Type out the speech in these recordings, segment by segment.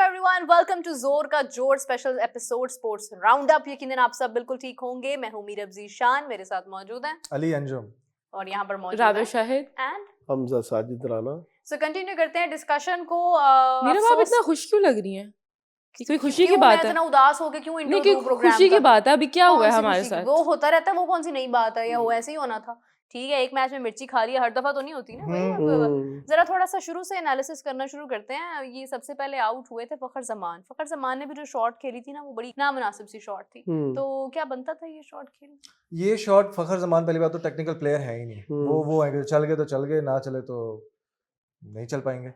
Everyone, welcome to जोर का जोर special episode sports round up. यकीनन आप सब बिल्कुल ठीक होंगे। मैं हूं मीरब ज़ीशान, मेरे साथ मौजूद हैं अली अंजुम और यहाँ पर मौजूद राबिया हैं Shahid and Hamza Sajid Rana. So continue करते हैं डिस्कशन को। मीरब आप इतना खुश क्यों लग रही हैं? कोई खुशी की क्यों बात मैं है? इतना उदास हो गया क्यों इंट्रो नहीं, दूं प्रोग्राम खुशी की का? बात है। अभी क्या हुआ है कौन सी हमारे खुशी की? साथ? वो होता रहता है, वो कौन सी नई बात है? या वो ऐसे ही होना था? ठीक है, एक मैच में मिर्ची खा लिया, हर दफा तो नहीं होती ना भाई। जरा थोड़ा सा शुरू से एनालिसिस करना शुरू करते हैं। ये सबसे पहले आउट हुए थे फखर जमान ने भी जो शॉट खेली थी ना, वो बड़ी नामुनासिब सी शॉट थी। तो क्या बनता था ये शॉट खेल? ये शॉट फखर जमान पहली बात तो टेक्निकल प्लेयर है ही नहीं। वो है कि चल गए तो चल गए, ना चले तो नहीं चल पाएंगे।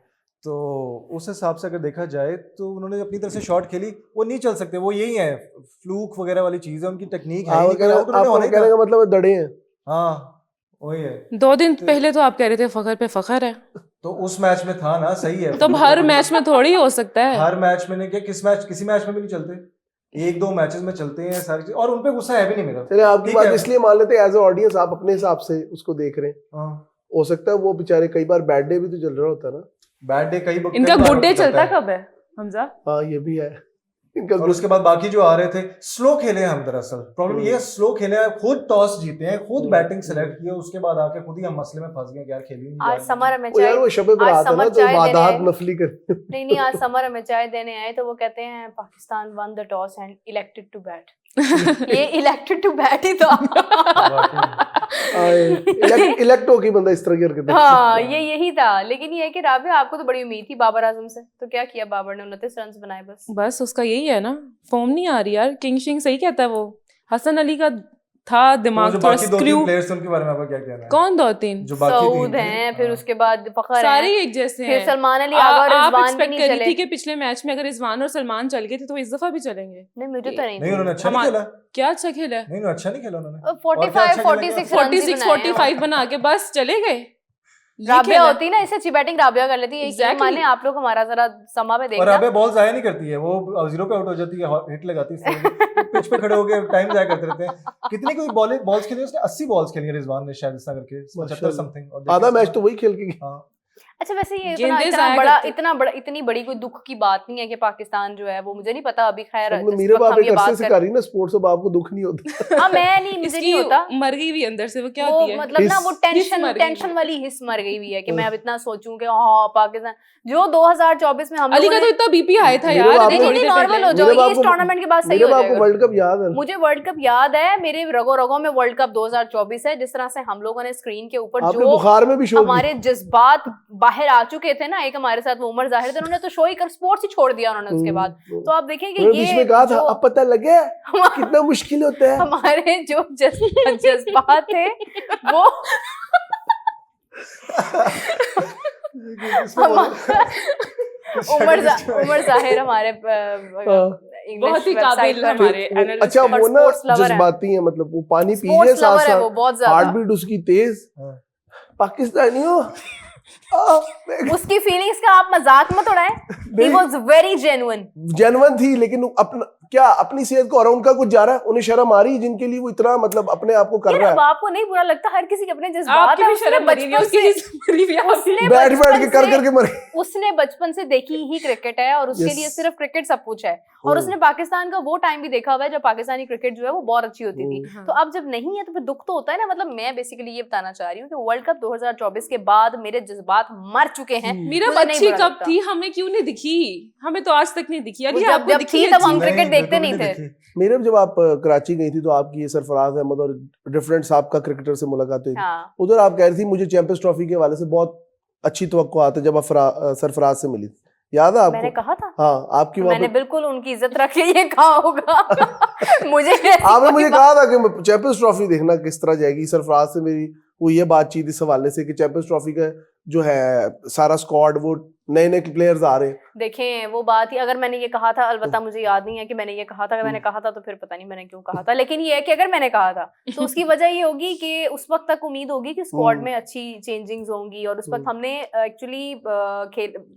तो उस हिसाब से अगर देखा जाए तो उन्होंने अपनी तरफ से शॉट खेली, वो नहीं चल सकते। वो यही है, फ्लूक वगैरह वाली चीज है, उनकी टेक्निक है। कहने का मतलब दड़े हैं। हाँ वही है। 2 दिन पहले तो आप कह रहे थे फखर पे फखर है, तो उस मैच में था ना, सही है। तो हर मैच में थोड़ी हो सकता है। हर मैच में नहीं, क्या किसी मैच में भी नहीं चलते। 1-2 मैचेस में चलते हैं सारी चीज, और उनपे गुस्सा है भी नहीं मेरा। चलिए आपकी बात इसलिए मान लेते हैं एज ए ऑडियंस, आप अपने हिसाब से उसको देख रहे हैं। हो सकता है वो बेचारे कई बार बैड डे भी तो चल रहा होता है ना। बैड डे इनका गुड डे चलता कब है हमजा? हाँ ये भी है। और उसके बाद बाकी जो आ रहे थे स्लो खेले हम। दरअसल प्रॉब्लम ये स्लो खेले, खुद टॉस जीते हैं, खुद बैटिंग सेलेक्ट की है, उसके बाद आके खुद ही हम मसले में फंस गए। यार खेली आज समर में यार वो शबे बरात है ना, तो वादात नफली कर नहीं आज समर में चाय देने आए तो वो कहते हैं Pakistan won the toss and elected to bat. ये इलेक्टेड टू बैट ही था। इलेक्ट हो गई बंदा इस तरह की हरकतें। हाँ ये यही था। लेकिन ये है कि राबिया, आपको तो बड़ी उम्मीद थी बाबर आजम से, तो क्या किया बाबर ने? 29 रन बनाए बस उसका यही है ना, फॉर्म नहीं आ रही यार। किंग शिंग सही कहता है, वो हसन अली का था दिमाग थोड़ा स्क्रू। प्लेयर्स उनके बारे में आपका क्या कहना है? कौन 2-3 जो बाकी सऊद हैं, फिर उसके बाद फखर सारे एक जैसे हैं। फिर सलमान अली आगा और रिजवान भी नहीं चले। थी कि पिछले मैच में अगर रिजवान और सलमान चल गए थे तो इस दफा भी चलेंगे। नहीं मुझे तो नहीं, उन्होंने अच्छा नहीं खेला। क्या अच्छा खेला है? नहीं अच्छा नहीं खेला उन्होंने। 46-46 बना के बस चले गए। राबिया होती ना, इससे अच्छी बैटिंग राबिया कर लेती है। exactly. माने आप लोग हमारा जरा समा पे देखना। और राबिया बॉल जाया नहीं करती है, वो 0 पे आउट हो जाती है, हिट लगाती है, पिच पे खड़े होके टाइम जाया करते रहते हैं। कितनी कोई बॉल्स खेली उसने? 80 बॉल्स खेली है रिजवान ने शायद, इतना करके 75 समथिंग। आधा मैच तो वही खेल के। हां अच्छा वैसे ये इतनी बड़ी कोई दुख की बात नहीं है कि पाकिस्तान जो है वो, मुझे नहीं पता अभी, खैर मेरे बाप एक अरसे से कर रही ना स्पोर्ट्स, अब आपको दुख नहीं होता? हां मैं नहीं, मुझे नहीं होता। मर गई भी अंदर से, वो क्या होती है मतलब ना, वो टेंशन वाली हिस्स मर गई हुई है कि मैं अब इतना सोचूं कि हां पाकिस्तान जो 2024 में हम अली का तो इतना बीपी हाई था यार। नहीं नॉर्मल हो जाएगी इस टूर्नामेंट के बाद, सही हो जाएगा। वर्ल्ड कप याद है मुझे, वर्ल्ड कप याद है मेरे रगों में। वर्ल्ड कप 2024 है। जिस तरह से हम लोगों ने स्क्रीन के ऊपर जो बुखार में भी हमारे जज्बात बाहर आ चुके थे ना, एक हमारे साथ वो उमर जाहिर थे, उन्होंने तो शो ही कर स्पोर्ट्स ही छोड़ दिया उन्होंने उसके बाद। तो आप देखेंगे ये बीच में कहा था, अब पता लगे कितना मुश्किल होता है। हमारे जो जज्बात थे वो उमर जाहिर हमारे बहुत ही काबिल हमारे एनालिस्ट। अच्छा वो ना जज्बाती है, मतलब वो पानी पीजिए साथ साथ, हार्ट बीट उसकी तेज। पाकिस्तानियों उसकी फीलिंग्स का आप मजाक मत उड़ाएं। He was very genuine थी, लेकिन अपना क्या अपनी सेहत को अराउंड का कुछ जा रहा है, उन्हें शर्म आ रही जिनके लिए वो इतना मतलब अपने आप को कर रहा है। आपको नहीं बुरा लगता? हर किसी के अपने जज्बात है। उसने बचपन से देखी ही क्रिकेट है और उसके लिए सिर्फ क्रिकेट सब कुछ है। और उसने पाकिस्तान का वो टाइम भी देखा हुआ है जब पाकिस्तानी क्रिकेट जो है वो बहुत अच्छी होती थी। तो अब जब नहीं है तो फिर दुख तो होता है ना। मतलब मैं बेसिकली ये बताना चाह रही हूँ कि वर्ल्ड कप 2024 के बाद मेरे जज्बात मर चुके हैं। मेरा अच्छी कब थी, हमें क्यों नहीं दिखी? हमें तो आज तक नहीं दिखी। जब थी तब हम क्रिकेट देखते नहीं थे। मेरे जब आप कराची गई थी तो आपकी ये सरफराज अहमद और डिफरेंट साहब का क्रिकेटर से मुलाकात हुई। उधर आप कह रही थी मुझे चैंपियंस ट्रॉफी के हवाले से बहुत अच्छी तवक्कुआत है जब आप सरफराज से मिली, याद है आपको? मैंने कहा था। हाँ आपकी मैंने बिल्कुल उनकी इज्जत रख के ये कहा होगा। आपने मुझे कहा था कि चैंपियंस ट्रॉफी देखना किस तरह जाएगी। सरफराज से मेरी वो ये बातचीत इस हवाले से कि चैंपियंस ट्रॉफी का जो है सारा स्क्वाड, वो नए प्लेयर्स आ रहे हैं। देखें वो बात ही, अगर मैंने ये कहा था, अलबत्ता मुझे याद नहीं है कि मैंने ये कहा था। अगर मैंने कहा था तो फिर पता नहीं मैंने क्यों कहा था, लेकिन ये है कि अगर मैंने कहा था तो उसकी वजह ये होगी कि उस वक्त तक उम्मीद होगी कि स्क्वाड में अच्छी चेंजिंग्स होंगी। और उस वक्त हमने एक्चुअली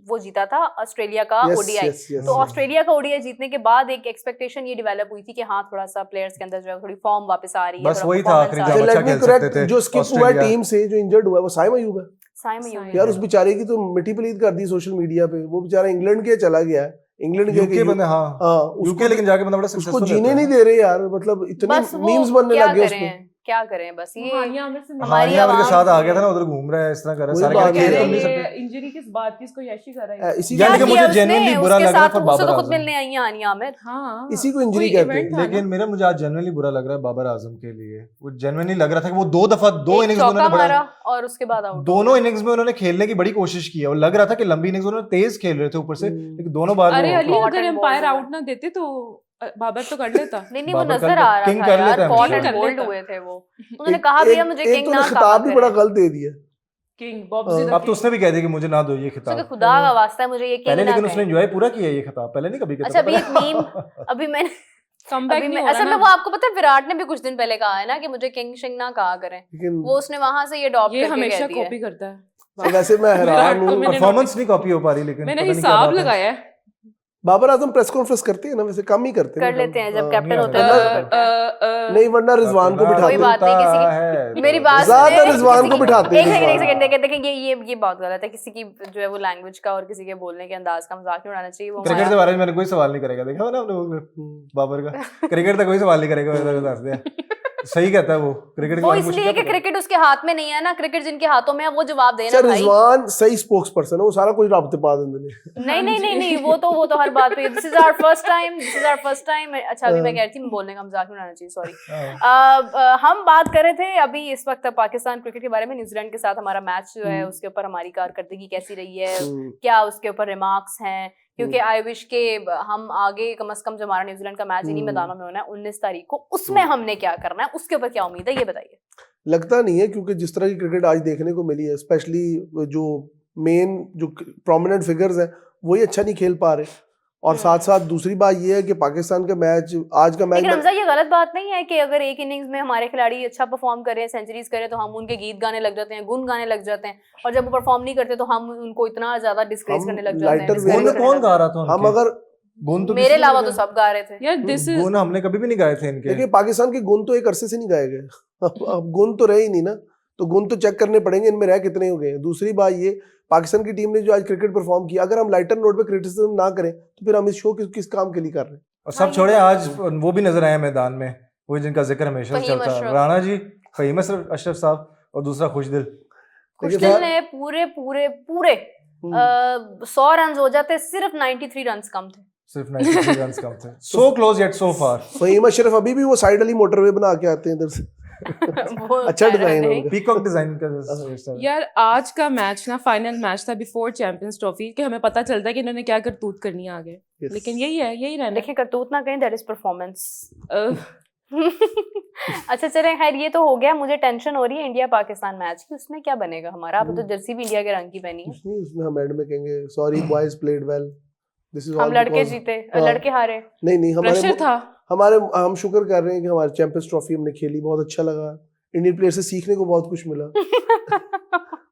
वो जीता था ऑस्ट्रेलिया का ओडीआई। तो ऑस्ट्रेलिया का ओडीआई जीतने के बाद एक एक्सपेक्टेशन ये डेवलप हुई थी कि हाँ थोड़ा सा प्लेयर्स के अंदर जो है थोड़ी फॉर्म वापस आ रही है। बस वही था आखिरी जब अच्छा खेल सकते थे। जो स्किप हुआ टीम से, जो इंजर्ड हुआ, वो साइम अयूब है। साइम अयूब यार उस बेचारे की तो मिट्टी पलीद कर दी सोशल मीडिया पे। वो बेचारा इंग्लैंड के चला गया है, इंग्लैंड यूके बंदे, हाँ यूके, लेकिन जाके बंदा बड़ा उसको सक्सेसफुल जीने नहीं दे रहे यार, मतलब इतने बस वो मीम्स बनने क्या लग गए करें, उसमें। क्या करें, बस ये हानिया आमिर से हमारी हानिया आमिर के आवाम साथ आ से- गया था ना, उधर घूम रहा है, इस तरह कर रहा है, वही सारे बात कह रहे है। खेल कह तो नहीं रहे सकते। ये इंजरी किस बात की, इसको यशी कर रहा है। इसी क्या यानी कि किया मुझे उसने? genuinely बुरा उसके लग रहा है साथ for उससे तो बाबर खुद आजम। मिलने आई है हानिया आमिर। हाँ, इसी को इंजरी कोई कहते event हैं। था ना। लेकिन मेरा मुझे आज जनरली बुरा लग रहा है बाबर आजम के लिए। वो जेन्युइनली लग रहा था कि वो दो एक इनिंग्स में चौका उन्होंने मारा बड़ा, और उसके बाद आउट। दोनों इनिंग्स में उन्होंने खेलने की बड़ी कोशिश की है, और लग रहा था कि लंबी इनिंग्स उन्होंने तेज खेल रहे थे ऊपर से, लेकिन दोनों बार अरे वो अली, Caught अगर and एम्पायर bowled आउट ना देते तो बाबर तो कर लेता। नहीं नहीं, वो बाबर नजर कर आ ले- रहा किंग था कर यार, लेता है कॉट हमेशा। एंड कर बोल्ड लेता। हुए थे वो। उन्होंने कहा भैया मुझे एक किंग तो ना ने खिताब भी कहा बड़ा करें। गलत दे दिया। किंग बॉब्जी द अब तो उसने भी कह दिया कि मुझे ना दो ये उसके खिताब। खुदा का वास्ता है मुझे ये किंग पहले ना लेकिन उसने कहें। एंजॉय पूरा किया ये खिताब, पहले नहीं कभी कहता अच्छा, अभी था। एक मीम अभी मैंने कमबैक अभी नहीं मैं हो रहा असल में ना। वो आपको पता है विराट ने भी कुछ दिन पहले कहा है ना कि मुझे किंग शिंग ना कहा करें, लेकिन वो उसने वहां से ये अडॉप्ट ये करके हमेशा कह दिया कॉपी है। करता है। तो वैसे मैं हैरान विराट को हूँ। मैंने परफॉर्मेंस नहीं कॉपी हो पा रही, लेकिन मैंने पता नहीं क्या हिसाब बात है। लगाया है। बाबर आजम प्रेस कॉन्फ्रेंस करते हैं ना, वैसे कम ही करते हैं कर ना, लेते हैं जब हाँ। कैप्टन नहीं होते हैं आने तो वाला। करते हैं। नहीं वरना रिजवान को बिठाते कोई हैं। बात नहीं, किसी की मेरी बात ज्यादा सुने, रिजवान किसी को की- बिठाते हैं, एक रिजवान। सेकंड देखें ये बहुत गलत है, किसी की जो है वो लैंग्वेज का और किसी के बोलने के अंदाज का मजाक नहीं उड़ाना चाहिए। वो क्रिकेट के हमारा बारे में मैंने कोई सवाल नहीं करेगा, देखा ना आपने बाबर का, क्रिकेट का कोई सवाल नहीं करेगा, वैसा बता दिया। सही कहता है वो, क्रिकेट के वो बारे में इसलिए कि क्रिकेट उसके हाथ में नहीं है ना, क्रिकेट जिनके हाथों में है वो जवाब देना भाई। रिजवान सही स्पोक्स पर्सन है, वो सारा कुछ राब्ते पा देंगे। नहीं वो तो हर बात पे this is our first time. अच्छा अभी मैं कह रही थी मैं बोलने का मजाक नहीं उड़ाना चाहिए, सॉरी। हम बात कर रहे थे अभी इस वक्त पाकिस्तान क्रिकेट के बारे में, न्यूजीलैंड के साथ हमारा मैच जो है उसके ऊपर हमारी कारकर्दगी कैसी रही है, क्या उसके ऊपर रिमार्क्स हैं, क्योंकि आई विश के हम आगे कम से कम जो हमारा न्यूजीलैंड का मैच इन्हीं मैदानों में होना है 19 तारीख को, उसमें हमने क्या करना है, उसके ऊपर क्या उम्मीद है ये बताइए। लगता नहीं है, क्योंकि जिस तरह की क्रिकेट आज देखने को मिली है, स्पेशली जो मेन जो प्रोमिनेंट फिगर्स हैं वही अच्छा नहीं खेल पा रहे, और साथ साथ दूसरी बात ये है कि पाकिस्तान का मैच, आज का मैच, लेकिन हमजा ये गलत बात नहीं है कि अगर एक इनिंग्स में हमारे खिलाड़ी अच्छा परफॉर्म करें, सेंचुरीज करें, तो हम उनके गीत गाने लग जाते हैं, गुन गाने लग जाते हैं, और जब वो परफॉर्म नहीं करते तो हम उनको इतना ज्यादा डिस्ग्रेस करने लग जाते हैं। lighter गुन कौन गा रहा था हम उनके? अगर गुन तो मेरे किसी ने अलावा नहीं तो सब गा रहे थे यार दिस गाया। इज गुन हमने कभी भी नहीं गाए थे इनके। देखिए पाकिस्तान के गुण तो एक अरसे से नहीं गाए गए। अब गुण तो रहे ही नहीं ना, तो गुण तो चेक करने पड़ेंगे इनमें रह कितने हो गए हैं। दूसरी बात ये, पाकिस्तान की टीम ने जो आज क्रिकेट परफॉर्म किया, अगर हम लाइटर नोट पे क्रिटिसिज्म ना करें तो फिर हम इस शो किस काम के लिए कर रहे हैं? और सब छोड़े, आज वो भी नजर आए मैदान में, वो जिनका जिक्र हमेशा फहीम चलता है, अशरफ। राणा जी, फहीम अशरफ साहब, और दूसरा खुशदिल। खुशदिल ने पूरे 100 रन हो जाते, सिर्फ 93 रन कम थे। सिर्फ 93 रन्स कम थे। So close yet so far। Faheem Ashraf अभी भी वो साइड वाली मोटरवे बना के आते हैं इधर से। वो अच्छा कह रहे डिजाइन थे। होगा। पीकॉक डिजाइन का hairstyle। यार आज का मैच ना फाइनल मैच था बिफोर चैंपियंस ट्रॉफी के, हमें पता चलता है कि इन्होंने क्या करतूत करनी है आगे, Yes. लेकिन यही रहना देखिए करतूत ना कहें, दैट इज परफॉर्मेंस। है। अच्छा चलें, खैर ये तो हो गया। मुझे टेंशन हो रही है इंडिया पाकिस्तान मैच की, उसमें क्या बनेगा हमारा। आप तो जर्सी भी इंडिया के रंग की पहनी है। कुछ नहीं, उसमें हम एंड में कहेंगे sorry boys played well, this is हम लड़के जीते, लड़के हारे। नहीं प्रेशर था। हम शुक्र कर रहे हैं कि हमारे चैंपियंस ट्रॉफी हमने खेली, बहुत अच्छा लगा, इंडियन प्लेयर से सीखने को बहुत कुछ मिला।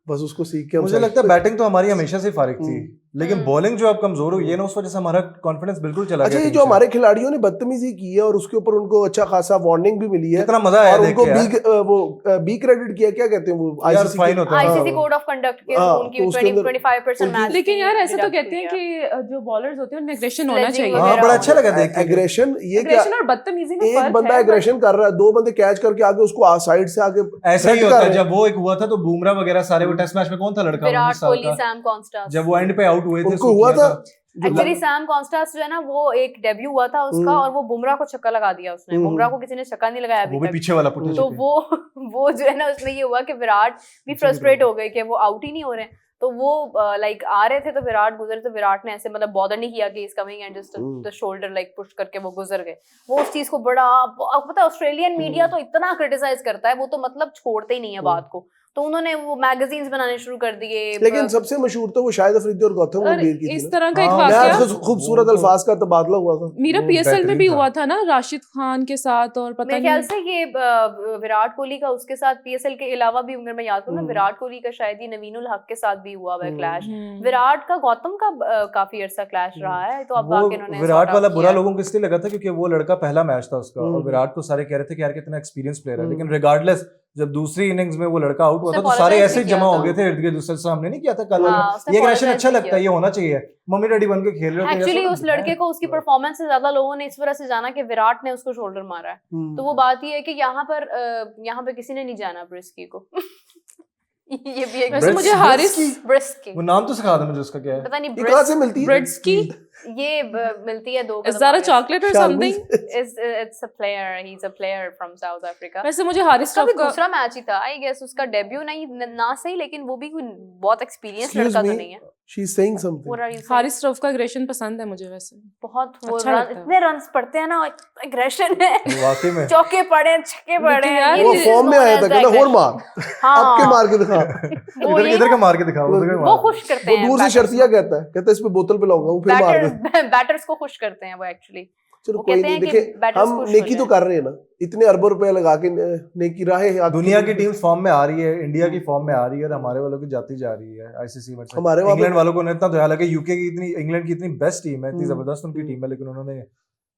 बस उसको सीख के मुझे लगता है बैटिंग तो हमारी हमेशा से फारिग थी, लेकिन हम्म। बॉलिंग जो अब कमजोर हुई है ना, उस वजह से हमारा कॉन्फिडेंस बिल्कुल चला अच्छा गया ये टीम जो से। हमारे खिलाड़ियों ने बदतमीजी की है और उसके ऊपर उनको अच्छा खासा वार्निंग भी मिली है, कितना मजा आया और देख उनको के यार। बी क्रेडिट किया, क्या कहते हैं वो, यार, ICC fine के- होता है। आईसीसी हाँ। कोड ऑफ कंडक्ट के हाँ, उनकी तो उसके अंदर 25% मैच। लेकिन यार ऐसे तो कहते हैं कि जो बॉलर्स होते हैं उनमें एग्रेशन होना Sledging चाहिए। हाँ, वगैरह बड़ा अच्छा लगा देख के। एग्रेशन, ये क्या, एग्रेशन और बदतमीजी में एक फर्क बंदा है, एग्रेशन कर रहा है, दो बंदे कैच करके आगे उसको साइड से आगे ऐसा ही threat होता कर है। रहे हैं। जब वो एक हुआ था तो बुमराह वगैरह सारे, वो टेस्ट मैच में कौन था लड़का विराट 19 साल कोहली, का, सैम कॉन्स्टास। जब वो एंड पे आउट हुए थे, उनको हुआ था एक्चुअली सैम कॉन्स्टास जो है ना, वो एक डेब्यू हुआ था उसका, और वो बुमराह को छक्का लगा दिया उसने। बुमराह को किसी ने छक्का नहीं लगाया वो अभी भी तक। पीछे वाला पुट्ठे तो छक्के। वो जो है ना, उसमें ये हुआ कि विराट भी फ्रस्ट्रेट हो गए कि वो आउट ही नहीं हो रहे हैं। तो वो लाइक आ रहे थे तो विराट गुजरे, तो विराट ने ऐसे मतलब बॉदर नहीं किया कि is coming and just the shoulder like push करके वो गुजर गए। वो उस चीज को बड़ा, आपको पता है ऑस्ट्रेलियन मीडिया तो इतना क्रिटिसाइज करता है, वो तो मतलब छोड़ते ही नहीं है बात को। तो उन्होंने वो मैगजीन्स बनाने शुरू कर दिए। लेकिन सबसे मशहूर तो वो शाहिद अफरीदी और गौतम और गंभीर की थी इस ना। तरह का एक हाँ, वाकया नहायत खूबसूरत अल्फाज का तबादला हुआ था। मेरा वो पीएसएल में बेहतरीन भी था। हुआ था ना, राशिद खान के साथ, और पता मेरे ख्याल नहीं से ये विराट कोहली का उसके साथ पीएसएल के अलावा भी, अगर मैं याद करूँ ना, विराट कोहली का शायद ही नवीनुल हक के साथ भी हुआ है क्लैश। विराट का गौतम का काफी अरसा क्लैश रहा है, तो अब वो आके इन्होंने विराट sort वाला out बुरा किया। लोगों को इसलिए लगा था क्योंकि वो लड़का पहला मैच था उसका, और विराट को सारे कह रहे थे कि यार कितना एक्सपीरियंस प्लेयर है, लेकिन रिगार्डलेस जब दूसरी इनिंग्स में वो लड़का आउट हुआ उसने था तो सारे apologize ऐसे भी किया जमा हो था। गए थे इर्द गिर्द, उससे सामने नहीं किया था कल हाँ, वाले, उसने ये एग्रेशन apologize अच्छा भी लगता किया है, ये होना चाहिए, मम्मी डैडी बन के खेल रहे हो तो एक्चुअली ऐसा उस लड़के को उसकी परफॉर्मेंस से ज्यादा लोगों ने इस वजह से जाना कि विराट ने उसको शोल्डर मारा है, तो वो बात ये है कि यहाँ पे किसी ने नहीं जाना ब्रिस्की को। ये भी एक वैसे मुझे हारिस ब्रिस्की, वो नाम तो सिखा दो मुझे उसका क्या है। पता नहीं ये कहाँ से मिलती है? ब्रेड्स की ये मिलती है 2 इज दैट अ चॉकलेट और Shalmi? Something? It's a player. He's a player from South Africa. वैसे मुझे हारिस उसका भी रऊफ का दूसरा मैच ही था, आई गेस उसका डेब्यू नहीं ना सही, लेकिन वो भी कोई बहुत एक्सपीरियंस Excuse लड़का तो me, नहीं है। she's saying something. What are you saying? Haris Rauf का एग्रेशन पसंद है मुझे वैसे। बहुत वो अच्छा लगता है। इतने रन्स पड़ते हैं ना, एग्रेशन है, वाकई में चौके पड़े हैं, छक्के पड़े हैं, यार ये वो is फॉर्म में known आया as था, the कहता होर aggression. मार, हाँ, अब के मार के दिखा। वो इधर यही इधर ना, का मार के दिखाओ, उधर का वो मार। खुश करते वो हैं दूर से शर्तिया कहता है इस पे बोतल पे लाऊंगा, वो फिर मार दे। बैटर्स को खुश करते हैं वो एक्चुअली। चलो वो कोई कहते नहीं, हैं कि देखिए batters हम खुश हो नेकी तो जाएं। कर रहे हैं ना, इतने अरबों रुपए लगा के नेकी राहें दुनिया की टीम फॉर्म में आ रही है, इंडिया की फॉर्म में आ रही है, और हमारे वालों की जाती जा रही है आईसीसी में। हमारे वहाँ पे- इंग्लैंड वालों को नहीं इतना तो, हालांकि यूके की इतनी, इंग्लैंड की इतनी बेस्ट टीम है, इतनी जबरदस्त उनकी टीम है, लेकिन उन्होंने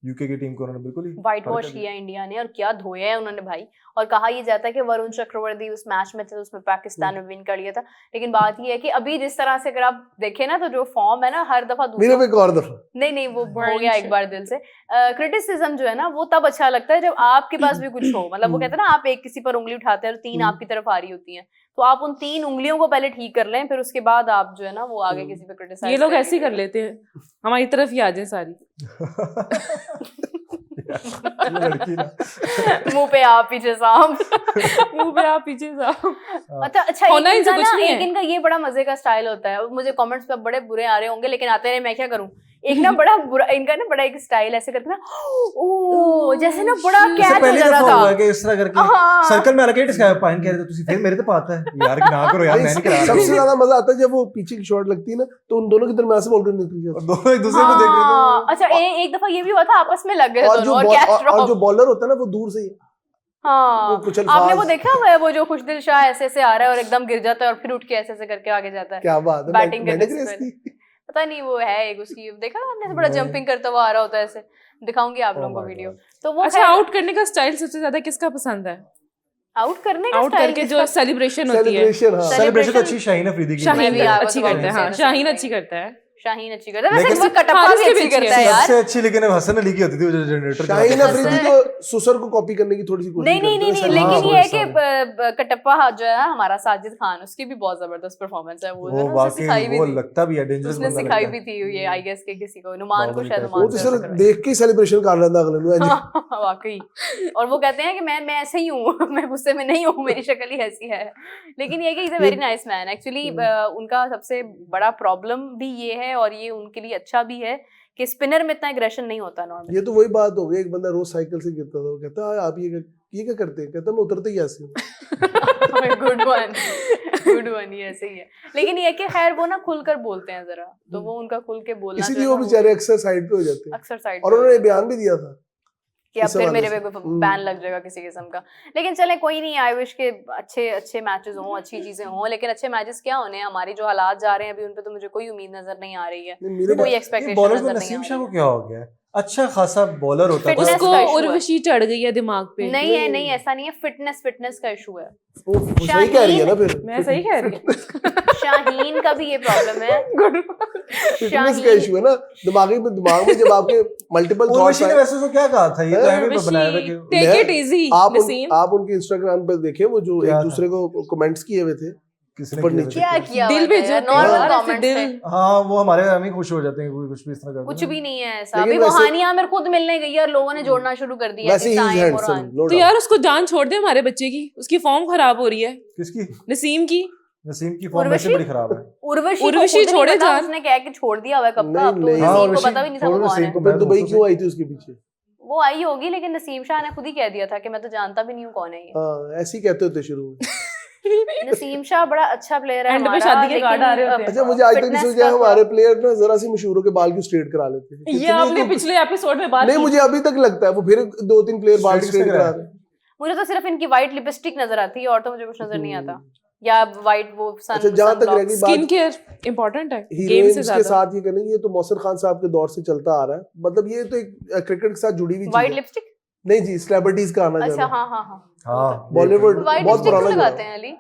यूके की टीम को उन्होंने बिल्कुल ही व्हाइट वॉश किया इंडिया ने, और क्या धोया है उन्होंने भाई। और कहा ये जाता है कि वरुण चक्रवर्ती उस मैच में थे तो उसमें पाकिस्तान ने विन कर लिया था, लेकिन बात ये है कि अभी जिस तरह से अगर आप देखें ना, तो जो फॉर्म है ना हर दफा मेरे पे एक और दफा नहीं वो हो Burn गया एक shit. बार दिल से। क्रिटिसिज्म जो है ना वो तब अच्छा लगता है जब आपके पास भी कुछ हो, मतलब वो कहते हैं ना, आप एक किसी पर उंगली उठाते हैं और 3 आपकी तरफ आ रही होती हैं, तो आप उन 3 उंगलियों को पहले ठीक कर लें, फिर उसके बाद आप जो है ना वो आगे किसी पे क्रिटिसाइज। ये लोग ऐसे ही कर लेते हैं, हमारी तरफ ही आ जाए सारी। ये लड़की ना मुंह पे आप पीछे सांप। मुंह पे आप पीछे जाओ। अच्छा होना एक इनसे इनका कुछ ना, नहीं एक है। इनका ये बड़ा मजे का स्टाइल होता है, मुझे कमेंट्स पे बड़े बुरे आ रहे होंगे लेकिन आते रहे, मैं क्या करूं। एक ना बड़ा बुरा इनका ना, बड़ा एक स्टाइल ऐसे करके ना, ओ जैसे ना बड़ा इससे कैच हो पहली जा दफा रहा हुआ है था। कि इस तरह करके हाँ। सर्कल में अलग स्काई पाइन कह रहे थे, तुसी फिर मेरे तो पाता है यार, कि ना करो यार, मैं नहीं करा रहा सबसे ज्यादा मजा आता है जब वो पीछे की शॉट लगती है ना, तो उन दोनों के दरमियान से बॉल निकल जाती और दोनों एक दूसरे को देख रहे थे। हाँ, अच्छा एक दफा ये भी हुआ था, आपस में लग गए है। और दोनों जो और बॉल- कैच और जो ड्रॉप। बॉलर होता है ना वो दूर से ही हाँ, वो कुछ आपने वो अल्फाज- देखा हुआ है, वो जो खुशदिल शाह ऐसे ऐसे आ रहा है और एकदम गिर जाता है और फिर उठ के ऐसे ऐसे करके आगे जाता है। क्या बात है, बैटिंग मैंने करने से ग्रेस पहले। की। पता नहीं वो है एक उसकी, देखा आपने ऐसे बड़ा नहीं। जंपिंग करता हुआ आ रहा होता है ऐसे, दिखाऊंगी आप Oh लोगों को my वीडियो। God. तो वो अच्छा, आउट करने का स्टाइल सबसे ज्यादा किसका पसंद है? आउट करने का आउट स्टाइल करके जो सेलिब्रेशन होती है, सेलिब्रेशन, हाँ। सेलिब्रेशन तो अच्छी शाहीन अफरीदी की शाहीन मैं भी आप अच्छी बताऊं करता है। हाँ, कैसे शाहीन करता अच्छी है। करता है। शाहीन अच्छी करता है, वैसे लेकिन वो कटप्पा हारिस भी के अच्छी भी अच्छी करता है है। यार। सबसे अच्छी लेकिन हसन अली की होती थी, वो जो जनरेटर शाहीन हसन- अफरीदी तो सुसर को कॉपी करने की थोड़ी सी कोशिश नहीं नहीं नहीं करते नहीं, हैं, लेकिन हाँ, ये है वो कि कटप्पा जो है हमारा साजिद खान, उसकी भी बहुत जबरदस्त परफॉर्मेंस है, वो जो वो है ना, उसने सिखाई वाकई भी वो थी, लगता भी है डेंजरस उसने बंदा सिखाई लगता भी है। थी ये आई गेस के किसी को, नुमान को बाहुबली शायद टाइप। नुमान वो तो से सिर्फ ऐसा करवाई। देख के सेलिब्रेशन कर लेता अगले नु हाँ, वाकई। और वो कहते हैं कि मैं ऐसे ही हूँ, मैं गुस्से में नहीं हूँ, मेरी शक्ल ही ऐसी है। लेकिन ये कि is a very nice man actually. उनका सबसे बड़ा प्रॉब्लम भी ये है, और ये उनके लिए अच्छा भी है कि स्पिनर में इतना एग्रेशन नहीं होता नॉर्मली। ये तो वही बात हो गई, एक बंदा रोज साइकिल से गिरता था, वो कहता है आप ये क्या करते हैं, कहता मैं उतरते ही ऐसे हूँ। गुड वन, ये ऐसे ही है। लेकिन ये कि खैर वो ना खुलकर बोलते हैं जरा, तो वो उनका खुल के बोलना जो इसीलिए है वो ना, बेचारे अक्सर साइड पे हो जाते हैं। अक्सर साइड और उन्होंने बयान भी दिया था कि अब इस फिर हवाले मेरे से। पे कोई बैन लग जाएगा किसी किस्म का। लेकिन चले कोई नहीं, आई विश के अच्छे मैचेस हों, अच्छी चीजें हों, लेकिन अच्छे मैचेस क्या होने हैं, हमारी जो हालात जा रहे हैं अभी उन पे तो मुझे कोई उम्मीद नजर नहीं आ रही है, नहीं, मेरे कोई ये एक्सपेक्टेशन बॉलर नजर में नहीं नसीम आ शाह रही को क्या हो गया है? अच्छा खासा बॉलर होता Fitness था। उसको का issue है। उर्वशी चढ़ गई है दिमाग पे। नहीं है, नहीं ऐसा नहीं है, फिटनेस का इशू है। वो सही कह रही है ना फिर, मैं सही कह रही हूँ। शाहीन का भी ये प्रॉब्लम है। फिटनेस का इशू है ना, दिमाग में जब आपके मल्टीपल थॉट्स उर्वशी ने वैसे उसको क्या कहा था? ये तो है भी बनाया था कि टेक इट इजी नसीम। आप उनके इंस्टाग्राम पे देखें, वो जो क्या एक था? दूसरे को कमेंट्स किए हुए थे किसने ऊपर किया नीचे। था? क्या किया दिल हुआ भेजो था, नॉर्मल कमेंट्स दिल। थे। हाँ, वो हमारे हमें खुश हो जाते हैं, कोई कुछ भी इस तरह करते कुछ हैं। भी नहीं है ऐसा। लेकिन अभी वो वैसे- हानिया आमिर खुद मिलने गई है और लोगों ने जोड़ना शुरू कर दिया वैसे ही कि इज साइम और हैंडसम, हान। नो तो डाउट। यार उसको जान छोड़ दे हमारे बच्चे की, उसकी फॉर्म खराब हो रही है। किसकी? नसीम की। नसीम की फॉर्म वैसे उर्वशी? बड़ी खराब है। उर्वशी को छोड़े खुद नहीं पता, जान। उसने कह के छोड़ दिया हुआ है कब का, नहीं, अब तो नहीं। हाँ, नसीम को उर्वशी पता भी नहीं था वो छोड़ो कौन है। नसीम तो फिर दुबई मैं क्यों आई थी उसके पीछे? वो आई होगी, लेकिन नसीम शाह ने खुद ही कह दिया था कि मैं तो जानता भी नहीं हूँ कौन है ये। हाँ, ऐसे ही कहते होते शुरू में। नसीम शाह बड़ा अच्छा प्लेयर है End पे हमारा, शादी के कार्ड आ रहे लेकिन होते हैं। अच्छा, मुझे आज तक नहीं fitness सोचा का हमारे प्लेयर ना जरा सी मशहूरों के बाल क्यों स्ट्रेट करा लेते हैं। ये कितनी आपने तो- पिछले एपिसोड में बात नहीं, की मुझे अभी तक लगता है वो फिर 2-3 प्लेयर बाल Straight स्ट्रेट किसने करा कराया? रहे हैं। मुझे तो सिर्फ इनकी व्हाइट लिपस्टिक नजर आती है और तो मुझे कुछ नजर नहीं आता, या व्हाइट वो सन। अच्छा, जहाँ तक रह गई स्किन बात केयर इंपॉर्टेंट है गेम से हीरोइंस के ज्यादा। साथ, ये करेंगे, ये तो मौसर खान साहब के दौर से चलता आ रहा है। मतलब ये तो एक क्रिकेट के साथ जुड़ी हुई चीज व्हाइट है। लिपस्टिक नहीं जी, सेलिब्रिटीज का आना अच्छा जाना। हाँ बॉलीवुड व्हाइट बहुत लिपस्टिक पुराना क्यों जो लगाते है। हैं अली?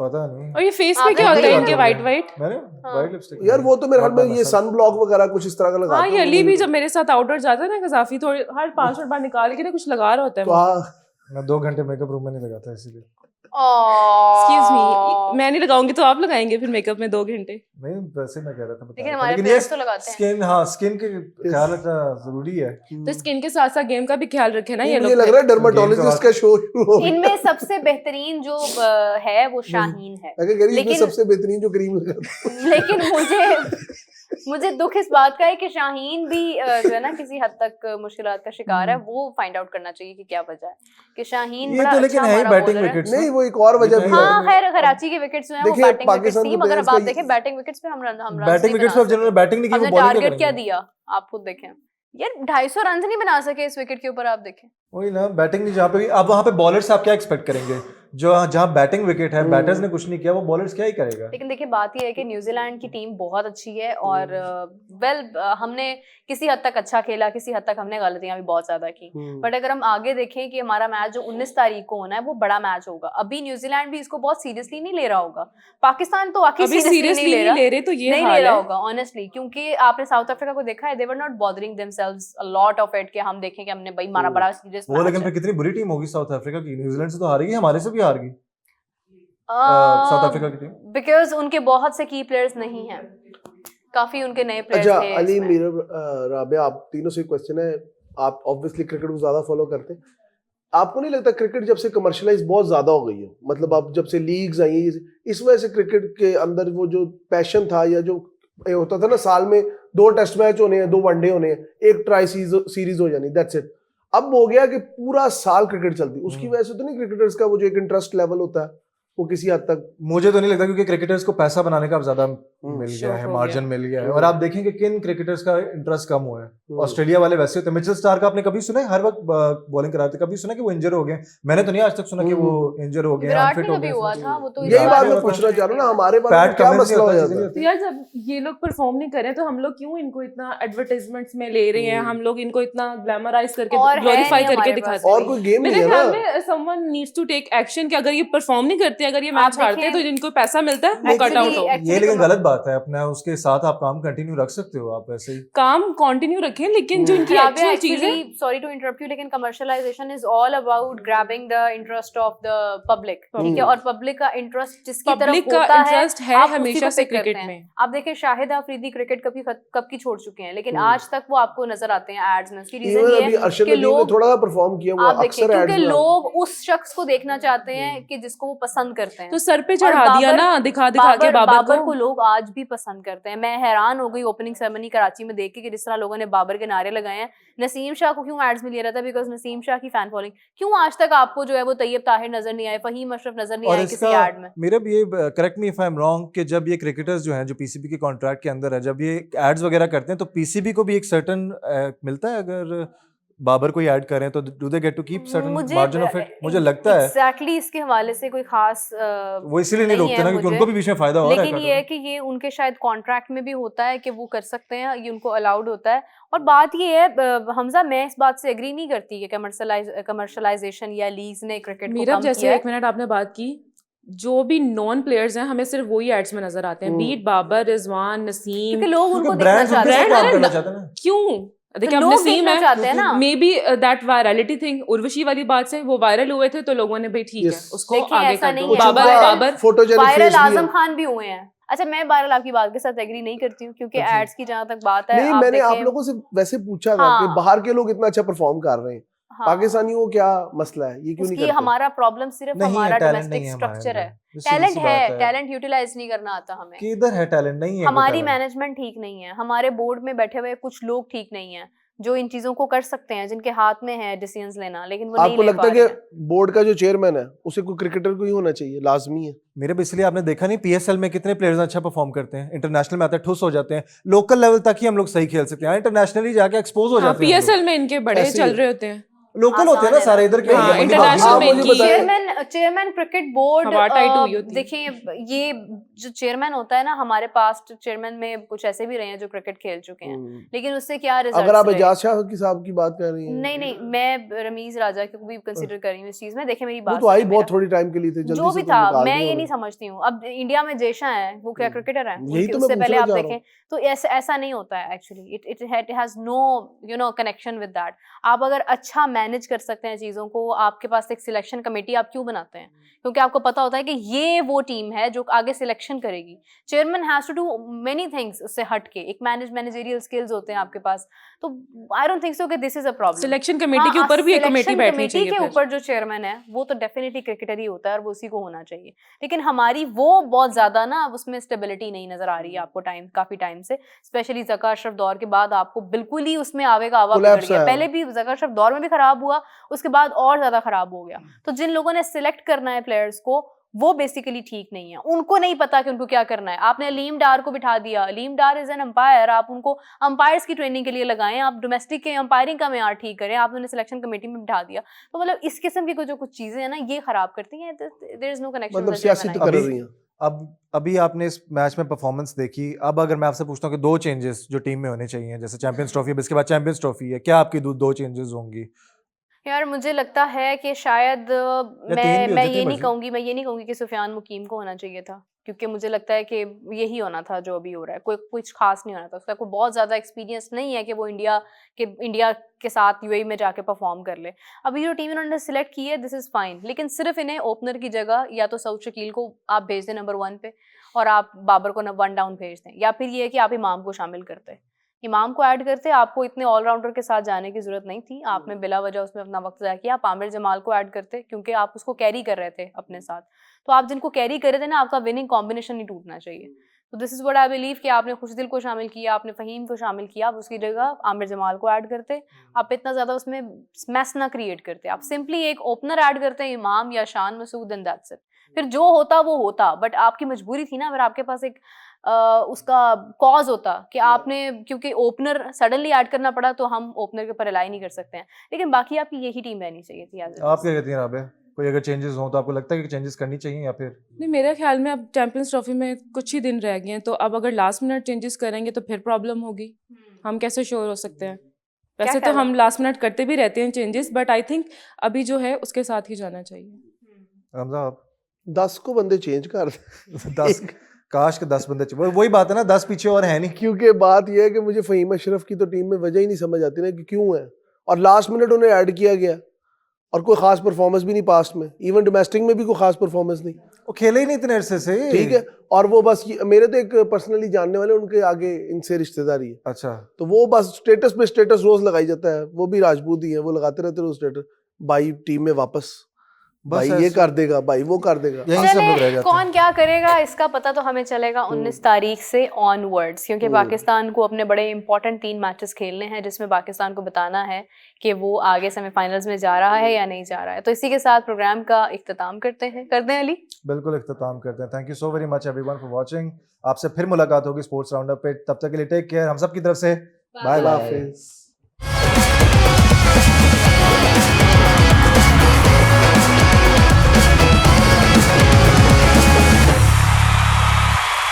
पता नहीं और ये फेस पे आपने क्या होता है देखा इनके है? White white? मैंने हाँ। वाइट लिपस्टिक यार वो तो मेरे हाथ में ये सन ब्लॉक वगैरह कुछ इस तरह का लगाते हाँ हैं, ये वो अली भी मुझे- जब मेरे साथ आउटडोर जाता है ना काफी थोड़ी हर 5 मिनट बाद निकाल के ना कुछ लगा रहा होता है तो मुंह हाँ, पे। मैं 2 घंटे मेकअप रूम में नहीं लगाता इसीलिए। एक्सक्यूज मी, मैं नहीं लगाऊंगी तो आप लगाएंगे फिर मेकअप में 2 घंटे? नहीं वैसे मैं कह रहा था बता लेकिन रहा था। हमारे लेकिन पेरेंट्स ये तो लगाते हैं। स्किन, हाँ स्किन के ख्याल रखना जरूरी है। तो स्किन के साथ साथ गेम का भी ख्याल रखे ना नहीं, ये मुझे लोग लग फिर। रहा है डर्माटोलॉजिस्ट का शो शुरू हो गया। इनमें सबसे बेहतरीन जो है वो शाहीन है, अगर कह रही है, इसमें लेकिन- सबसे बेहतरीन जो क्रीम लगाता है। लेकिन मुझे दुख इस बात का है कि शाहीन भी जो है ना किसी हद तक मुश्किलात का शिकार है। वो फाइंड आउट करना चाहिए कि क्या वजह है कि शाहीन ये बड़ा तो अच्छा लेकिन है ही हमारा बैटिंग बॉलर है। विकेट्स। नहीं, वो एक और वजह भी हाँ है। खैर कराची के विकेट्स जो हैं वो देखिए, बैटिंग विकेट्स पाकिस्तान थी, के मगर players अब आप का देखें बैटिंग विकेट्स पे हम runs बैटिंग नहीं विकेट्स बना पे जिन्होंने सके। बैटिंग नहीं की वो हमने बॉलिंग टारगेट क्या करेंगे। दिया आप खुद देखें यार, 250 रन नहीं बना सके इस विकेट के ऊपर, आप देखें। वही ना, बैटिंग नहीं जहाँ पे भी, अब वहाँ पे बॉलर से आप क्या एक्सपेक्ट करेंगे? जो जहाँ बैटिंग विकेट है, बैटर्स ने कुछ नहीं किया, वो बॉलर्स क्या ही करेगा? लेकिन देखिए बात यह है कि न्यूजीलैंड की टीम बहुत अच्छी है और वेल हमने किसी हद तक अच्छा खेला, किसी हद तक हमने गलतियां भी बहुत ज्यादा की, बट अगर हम आगे देखें कि हमारा मैच जो 19 तारीख को होना है वो बड़ा मैच होगा। अभी न्यूजीलैंड भी इसको बहुत सीरियसली नहीं ले रहा होगा, पाकिस्तान तो वाकई अभी सीरियसली नहीं ले रहे, तो ये नहीं हाल ले रहा है। होगा ऑनेस्टली, क्योंकि आपने साउथ अफ्रीका को देखा है, they were not bothering themselves a lot of it कि हम देखें कि हमने भाई हमारा बड़ा सीरियस वो लेकिन फिर कितनी बुरी टीम होगी साउथ अफ्रीका की। न्यूजीलैंड से तो हारेगी, हमारे से भी हार गई साउथ अफ्रीका की टीम। बिकॉज उनके बहुत से की प्लेयर्स नहीं हैं, काफी उनके नए प्लेयर्स अच्छा थे अली, इसमें। मेरा राबिया, आप तीनों से क्वेश्चन है। आप ऑब्वियसली क्रिकेट को ज्यादा फॉलो करते हैं, आपको नहीं लगता क्रिकेट जब से कमर्शियलाइज बहुत ज्यादा हो गई है, मतलब अब जब से लीग्स आई हैं, इस वजह से क्रिकेट के अंदर वो जो पैशन था, या जो होता था ना, साल में 2 टेस्ट मैच होने हैं, 2 वनडे होने हैं, 1 ट्राई सीरीज हो जानी, दैट्स इट। अब हो गया कि पूरा साल क्रिकेट चलती, उसकी वजह से तो नहीं क्रिकेटर्स का वो जो एक इंटरेस्ट लेवल होता है वो किसी हद तक? मुझे तो नहीं लगता, क्योंकि क्रिकेटर्स को पैसा बनाने का अब ज्यादा मिल गया शौक है, हो मार्जिन गया। मिल गया है। और आप देखेंगे किन क्रिकेटर्स का इंटरेस्ट कम हुआ है। ऑस्ट्रेलिया वाले वैसे होते हैं। मिचेल स्टार्क का आपने कभी सुना है? हर वक्त बॉलिंग कराते, कभी सुना कि वो इंजर हो गए? मैंने तो नहीं आज तक सुना कि वो इंजर हो गए, विराट अनफिट ने हो कभी गए। हुआ था, वो तो यही बात मैं होता पूछना है। चाह रहा हूँ ना, हमारे बारे पैट में क्या कमिंस मसला हो नहीं जाता होता, है? तो यार जब ये लोग परफॉर्म नहीं कर रहे तो हम लोग क्यों इनको इतना एडवर्टाइजमेंट्स में ले रहे हैं, हम लोग इनको इतना ग्लैमराइज करके और है ग्लोरीफाई नहीं करके हमारे दिखाते पास हैं। और कोई गेम नहीं मेरे है ख्याल ना। में someone needs to take action कि अगर ये परफॉर्म नहीं करते, अगर ये मैच आप हारते हैं, तो देखें- जिनको पैसा मिलता है वो कट Actually- आउट हो। actually ये लेकिन कम- गलत बात है। अपना उसके साथ आप काम कंटिन्यू रख सकते हो, आप ऐसे ही। काम कंटिन्यू रखें, लेकिन जो इनकी राबिया, एक्चुअल चीज है, actually, sorry to interrupt you, लेकिन commercialisation is all about grabbing the interest of the public, ठीक है? और पब्लिक का इंटरेस्ट जिसकी तरफ पब्लिक का होता है, इंटरेस्ट है आप उसी हमेशा को से pick करते क्रिकेट हैं। में। आप देखें शाहिद अफरीदी क्रिकेट कब की छोड़ चुके हैं, लेकिन आज तक वो आपको नजर आते हैं एड्स में। उसकी रीजन इवन ये अभी है अर्शद कि नदीम ने लोग थोड़ा सा परफॉर्म किया, वो आप देखें अक्सर क्योंकि एड्स में लोग उस शख्स को देखना चाहते हैं कि जिसको वो पसंद करते हैं। तो सर पे और चढ़ा दिया बाबर- ना, दिखा दिखा के बाबर को लोग आज भी पसंद करते हैं। मैं हैरान हो गई ओपनिंग सेरेमनी कराची में देख के कि जिस तरह लोगों ने बाबर के नारे लगाए हैं। नसीम शाह को क्यों एड्स में लिया रहा था? बिकॉज नसीम शाह की फैन फॉलोइंग। क्यों आज तक आपको जो है वो तैयब ताहिर नजर नहीं आए, फहीम अशरफ नजर नहीं और आए किसी इसका एड में? मेरा भी ये, correct me if I am wrong, कि जब ये क्रिकेटर्स जो हैं जो पीसीबी के कॉन्ट्रैक्ट के अंदर है, जब ये एड्स वगैरह करते हैं तो पीसीबी को भी एक सर्टन मिलता है। अगर बाबर को ऐड करें तो do they get to keep certain margin of it? मुझे लगता है एग्जैक्टली इसके हवाले से कोई खास वो इसीलिए नहीं रोकते ना, क्योंकि उनको भी बीच में फायदा हो रहा है। लेकिन ये है कि ये उनके शायद कॉन्ट्रैक्ट में भी होता है कि वो कर सकते हैं, ये उनको अलाउड होता है। और बात ये है हमजा, मैं इस बात से एग्री नहीं करती कि कमर्शलाइजेशन या लीग्स ने क्रिकेट को मेरा कम जैसे किया है। 1 मिनट आपने बात की, जो भी नॉन प्लेयर्स हैं हमें सिर्फ वही एड्स में नजर आते हैं, बीट बाबर, रिजवान, नसीम। क्योंकि लोग उनको देखना ब्रांड्स चाहते हैं। काम करना चाहते हैं ना। क्यों? देखिए अब लोग नसीम देखना है, चाहते हैं ना। May be that virality thing, Urvashi वाली बात से वो वायरल हुए थे तो लोगों ने भाई ठीक है Yes. उसको देखिए, आगे ऐसा कर नहीं दो। है। बाबर फोटोजेनिक वायरल फेस भी आजम है। खान भी हुए हैं। अच्छा, मैं बहरहाल आपकी बात के साथ एग्री नहीं करती हूँ, क्योंकि एड्स की जहां तक बात है, नहीं, आप मैंने आप देखें- लोगों से वैसे पूछा था हाँ। कि बाहर के लोग इतना अच्छा परफॉर्म कर रहे हैं, हाँ, पाकिस्तानियों को क्या मसला है, ये क्यों नहीं उसकी करते? हमारा प्रॉब्लम सिर्फ नहीं हमारा है, टैलेंट डोमेस्टिक नहीं है हमारे स्ट्रक्चर है। अंदर। टैलेंट सीधी सी है, बात टैलेंट यूटिलाइज नहीं करना आता हमें। किधर है टैलेंट? नहीं है हमारी कोई talent। मैनेजमेंट ठीक नहीं है, हमारे बोर्ड में बैठे हुए कुछ लोग ठीक नहीं है जो इन चीजों को कर सकते हैं, जिनके हाथ में है डिसीजंस लेना, लेकिन वो नहीं आपको ले लगता पा है रहे हैं। कि बोर्ड का जो चेयरमैन है उसे कोई क्रिकेटर को ही होना चाहिए, लाजमी है? मेरे भी इसलिए आपने देखा नहीं पीएसएल में कितने प्लेयर्स अच्छा परफॉर्म करते हैं, इंटरनेशनल में आते हैं ठुस हो जाते हैं, लोकल लेवल तक ही हम लोग सही खेल सकते हैं, इंटरनेशनली जाके एक्सपोज हो जाते हैं। पीएसएल में इनके बड़े ऐसे ही चल है। रहे होते हैं। लोकल होते हैं ना आसान है सारे ना। इधर के हाँ, मंडी international भाग- में आप मुझे इनकी- बताएं, चेयरमैन चेयरमैन क्रिकेट बोर्ड हवा टाइट हुई होती है। देखिए ये जो चेयरमैन होता है ना, हमारे पास्ट चेयरमैन में कुछ ऐसे भी रहे हैं जो क्रिकेट खेल चुके हैं, लेकिन उससे क्या रिजल्ट अगर आप एजाज शाह की साहब की बात कर रही हैं, नहीं मैं रमीज राजा को भी कंसीडर कर रही हूँ इस चीज में। देखिए मेरी वो बात तो आई सुनिए, बहुत थोड़ी टाइम के लिए थे, जल्दी जो से भी तो था निकाल मैं दिया ये नहीं उन्होंने। समझती हूँ। अब इंडिया में जेशा है, वो क्या क्रिकेटर है? यही तो मैं उससे पहले पूछना आप चाह रहा हूँ। देखें तो ऐसा नहीं होता है actually. It has no connection with that. आप अगर अच्छा मैनेज कर सकते हैं चीजों को, आपके पास एक सिलेक्शन कमेटी आप क्यों बनाते हैं? क्योंकि आपको पता होता है कि ये वो टीम है जो आगे सिलेक्शन करेगी। Chairman has to do many things उससे हट के। एक मैनेजरियल स्किल्स होते हैं आपके पास, तो आई डोंट थिंक सो कि this is a problem. Selection committee के ऊपर भी एक कमेटी बैठनी चाहिए। के ऊपर जो चेयरमैन है वो तो डेफिनेटली क्रिकेटर ही होता है और वो उसी को होना चाहिए। लेकिन हमारी वो बहुत ज्यादा ना उसमें स्टेबिलिटी नहीं नजर आ रही है आपको काफी टाइम से, स्पेशली ज़का अशरफ दौर के बाद आपको बिल्कुल ही उसमें आवे का आवा बिगड़ गया। पहले भी ज़का अशरफ दौर में भी खराब हुआ, उसके बाद और ज्यादा खराब हो गया। तो जिन लोगों ने सिलेक्ट करना है प्लेयर्स को, वो बेसिकली ठीक नहीं है। उनको नहीं पता कि उनको क्या करना है। आपने अलीम डार को बिठा दिया। अलीम डार इज एन अंपायर, आप उनको अंपायर्स की ट्रेनिंग के लिए लगाएं, आप डोमेस्टिक के अंपायरिंग का मेयार ठीक करें। आपने उन्हें सिलेक्शन कमेटी में बिठा दिया। तो मतलब इस किस्म की जो कुछ चीजें हैं ना, ये खराब करती हैं। There is no connection. मतलब सियासत कर रही हैं। अभी आपने इस मैच में परफॉर्मेंस देखी, अब अगर मैं आपसे पूछता हूँ कि 2 चेंजेस जो टीम में होने चाहिए, जैसे चैंपियंस ट्रॉफी, इसके बाद चैंपियंस ट्रॉफी है, क्या आपकी 2 चेंजेस होंगी? यार मुझे लगता है कि शायद मैं ये नहीं कहूँगी कि सुफियान मुकीम को होना चाहिए था, क्योंकि मुझे लगता है कि यही होना था जो अभी हो रहा है। कोई कुछ खास नहीं होना था। उसका कोई बहुत ज़्यादा एक्सपीरियंस नहीं है कि वो इंडिया के साथ यूएई में जाके परफॉर्म कर ले। अभी जो टीम इन्होंने सिलेक्ट की है, दिस इज़ फाइन, लेकिन सिर्फ इन्हें ओपनर की जगह या तो सऊद शकील को आप भेज दें नंबर 1 पे, और आप बाबर को 1 डाउन भेज दें, या फिर ये है कि आप इमाम को शामिल करते। इमाम को ऐड करते। आपको इतने ऑलराउंडर के साथ जाने की जरूरत नहीं थी। आपने बिला वजह उसमें अपना वक्त ज़ाया किया। आप आमिर जमाल को ऐड करते, क्योंकि आप उसको कैरी कर रहे थे अपने साथ। तो आप जिनको कैरी कर रहे थे ना, आपका विनिंग कॉम्बिनेशन नहीं टूटना चाहिए। तो this is what I believe कि आपने खुशदिल को शामिल किया, आपने फ़हीम को शामिल किया, आप उसकी जगह आमिर जमाल को ऐड करते। आप इतना ज़्यादा उसमें मैस ना क्रिएट करते। आप सिंपली एक ओपनर ऐड करते, इमाम या Shan Masood, and that's it. फिर जो होता वो होता। बट आपकी मजबूरी थी ना, अगर आपके पास एक उसका कॉज होता कि आपने, क्योंकि ओपनर सडनली ऐड करना पड़ा, तो हम ओपनर के ऊपर रिलाई नहीं कर सकते हैं। लेकिन बाकी आपकी यही टीम रहनी चाहिए थी। आप क्या कहती हैं राबिया? कोई अगर चेंजेस हो तो आपको लगता है कि चेंजेस करनी चाहिए या फिर नहीं? मेरे ख्याल में अब चैंपियंस ट्रॉफी में कुछ ही दिन रह गए हैं, तो अब अगर लास्ट मिनट चेंजेस करेंगे तो फिर प्रॉब्लम होगी। हम कैसे श्योर हो सकते हैं? वैसे तो हम लास्ट मिनट करते भी रहते हैं चेंजेस, बट आई थिंक अभी जो है उसके साथ ही जाना चाहिए। रमजा आप 10 को बंदे चेंज कर 10 काश के 10 बंदे वही बात है ना, 10 पीछे और है नहीं। क्योंकि बात यह है कि मुझे फ़हीम अशरफ की तो टीम में वजह ही नहीं समझ आती ना कि क्यों है, और लास्ट मिनट उन्हें ऐड किया गया और कोई खास परफॉर्मेंस भी नहीं पास्ट में, इवन डोमेस्टिक में भी कोई खास परफॉर्मेंस नहीं। वो खेले ही नहीं इतने अरसे से। ठीक है, और वो बस मेरे तो एक पर्सनली जानने वाले, उनके आगे इनसे रिश्तेदारी है। अच्छा, तो वो बस स्टेटस पे स्टेटस रोज लगाई जाता है। वो भी राजपूत ही है, वो लगाते रहते रोज स्टेटस, भाई टीम में वापस, भाई ये कर देगा, भाई वो कर देगा। यही सब लोग रह जाते कौन क्या करेगा इसका पता तो हमें चलेगा 19 तारीख से ऑनवर्ड्स, क्योंकि पाकिस्तान को अपने बड़े इंपॉर्टेंट 3 मैचेस खेलने हैं, जिसमें पाकिस्तान को बताना है कि वो आगे सेमीफाइनल्स में जा रहा है या नहीं जा रहा है। तो इसी के साथ प्रोग्राम का इख्तिताम करते हैं अली। बिल्कुल इख्तिताम करते हैं। Thank you so very much everyone for watching. आपसे फिर मुलाकात होगी स्पोर्ट्स राउंडअप पे। तब तक के लिए टेक केयर। हम सब की तरफ से बाय बाय।